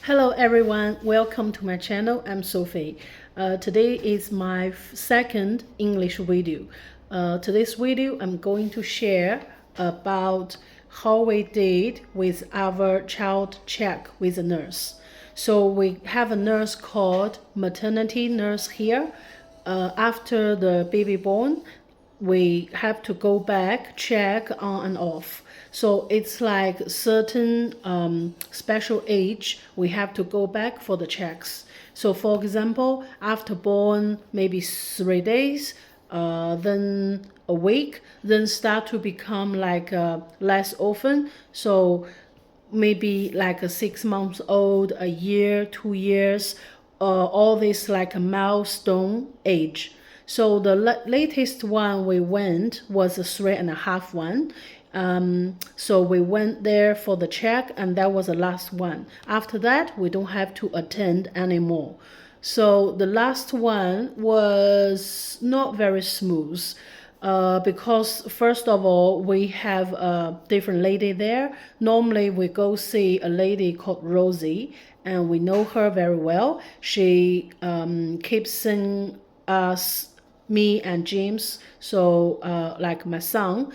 Hello everyone, welcome to my channel. I'm Sophie. Today is my second English video. Today's video I'm going to share about how we did with our child check with a nurse. So we have a nurse called maternity nurse here. After the baby born, we have to go back, check on and off. So it's like certain special age, we have to go back for the checks. So for example, after born, maybe 3 days, then a week, then start to become like less often. So maybe like a 6 months old, a year, 2 years, all this like a milestone age. So the latest one we went was a 3.5 one. So we went there for the check, and that was the last one. After that, we don't have to attend anymore. So the last one was not very smooth. Because first of all, we have a different lady there. Normally we go see a lady called Rosie, and we know her very well. She keeps seeing us, me and James. So like my son,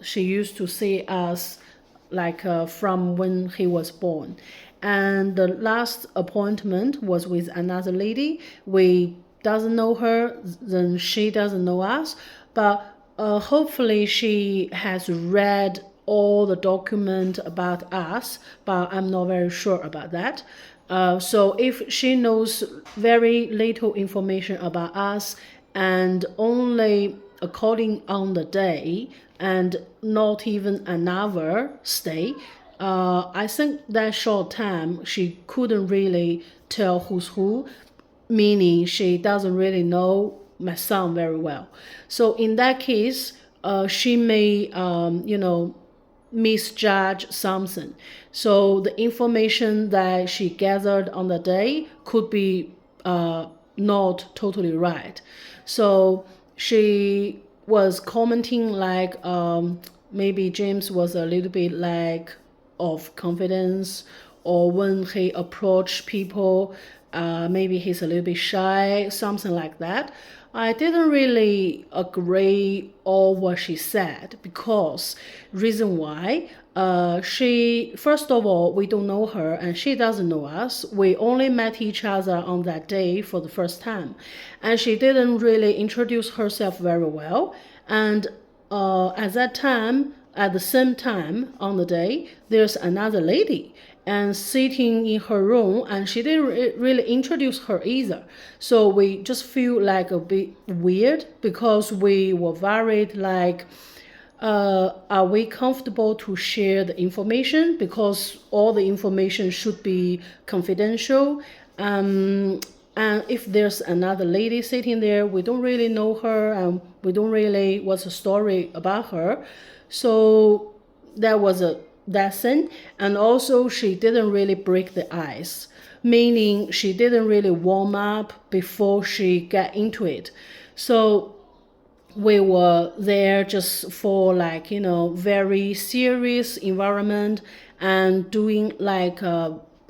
she used to see us like from when he was born. And the last appointment was with another lady. We doesn't know her, then she doesn't know us, but hopefully she has read all the document about us, but I'm not very sure about that. So if she knows very little information about us and only according on the day and not even an hour stay, I think that short time she couldn't really tell who's who, meaning she doesn't really know my son very well. So in that case, she may, misjudge something. So the information that she gathered on the day could be not totally right. So she was commenting like maybe James was a little bit lack of confidence, or when he approached people, maybe he's a little bit shy, something like that. I didn't really agree all what she said, because reason why, she, first of all, we don't know her and she doesn't know us. We only met each other on that day for the first time, and she didn't really introduce herself very well. And at that time, at the same time on the day, there's another lady and sitting in her room, and she didn't really introduce her either. So we just feel like a bit weird, because we were worried like, are we comfortable to share the information, because all the information should be confidential. And if there's another lady sitting there, we don't really know her, and we don't really what's the story about her. So that was that thing. And also she didn't really break the ice, meaning she didn't really warm up before she got into it. So we were there just for like, very serious environment, and doing like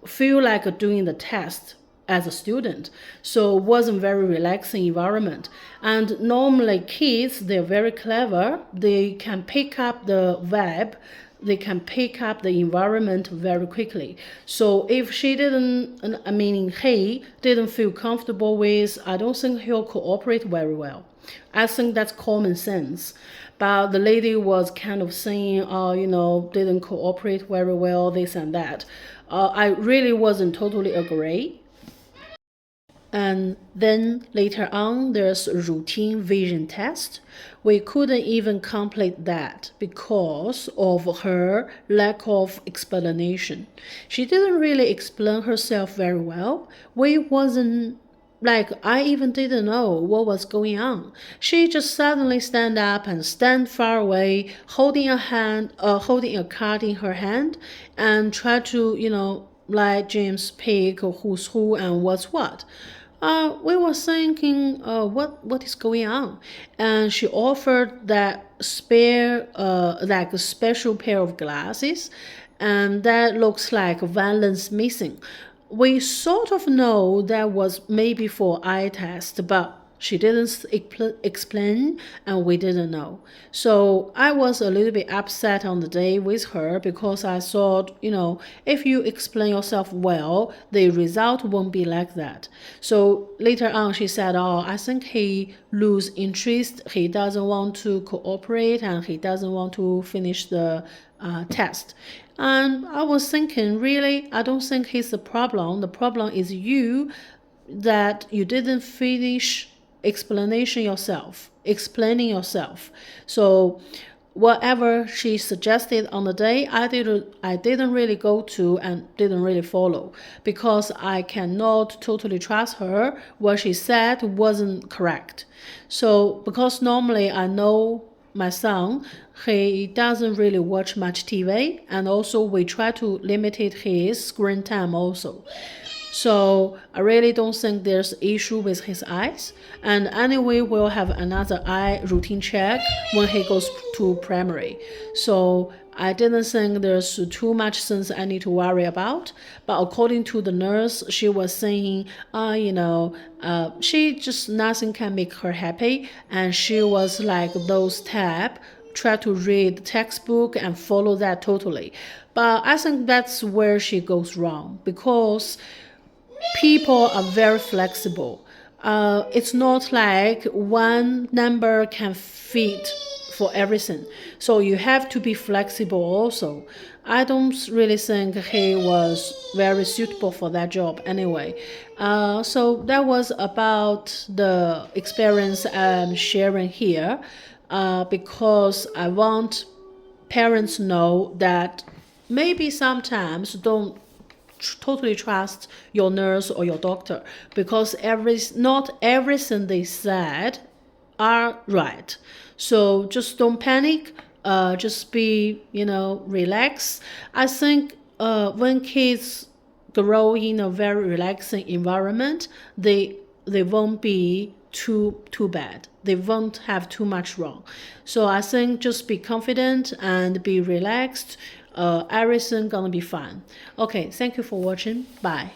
feel like doing the test as a student. So it wasn't very relaxing environment. And normally kids, they're very clever, they can pick up the vibe, they can pick up the environment very quickly. So if she didn't, I mean he didn't feel comfortable with, I don't think he'll cooperate very well. I think that's common sense. But the lady was kind of saying, didn't cooperate very well, this and that. I really wasn't totally agree. And then later on, there's a routine vision test. We couldn't even complete that because of her lack of explanation. She didn't really explain herself very well. We wasn't like, I even didn't know what was going on. She just suddenly stand up and stand far away, holding holding a card in her hand, and try to, let James pick who's who and what's what. We were thinking, what is going on? And she offered that spare, like a special pair of glasses, and that looks like one lens missing. We sort of know that was maybe for eye test, but she didn't explain and we didn't know. So I was a little bit upset on the day with her because I thought, if you explain yourself well, the result won't be like that. So later on, she said, oh, I think he lose interest. He doesn't want to cooperate and he doesn't want to finish the test. And I was thinking, really, I don't think he's the problem. The problem is you, that you didn't finish explaining yourself. So whatever she suggested on the day, I didn't really go to and didn't really follow because I cannot totally trust her. What she said wasn't correct. So because normally I know my son, he doesn't really watch much TV, and also we try to limit his screen time also. So I really don't think there's issue with his eyes. And anyway, we'll have another eye routine check when he goes to primary. So I didn't think there's too much things I need to worry about. But according to the nurse, she was saying, she just nothing can make her happy. And she was like those type, try to read the textbook and follow that totally. But I think that's where she goes wrong because people are very flexible. It's not like one number can fit for everything. So you have to be flexible also. I don't really think he was very suitable for that job anyway. So that was about the experience I'm sharing here because I want parents know that maybe sometimes don't totally trust your nurse or your doctor because not everything they said are right. So just don't panic. Just be, relax. I think when kids grow in a very relaxing environment, they won't be too bad. They won't have too much wrong. So I think just be confident and be relaxed. Everything gonna be fine. Okay, thank you for watching. Bye.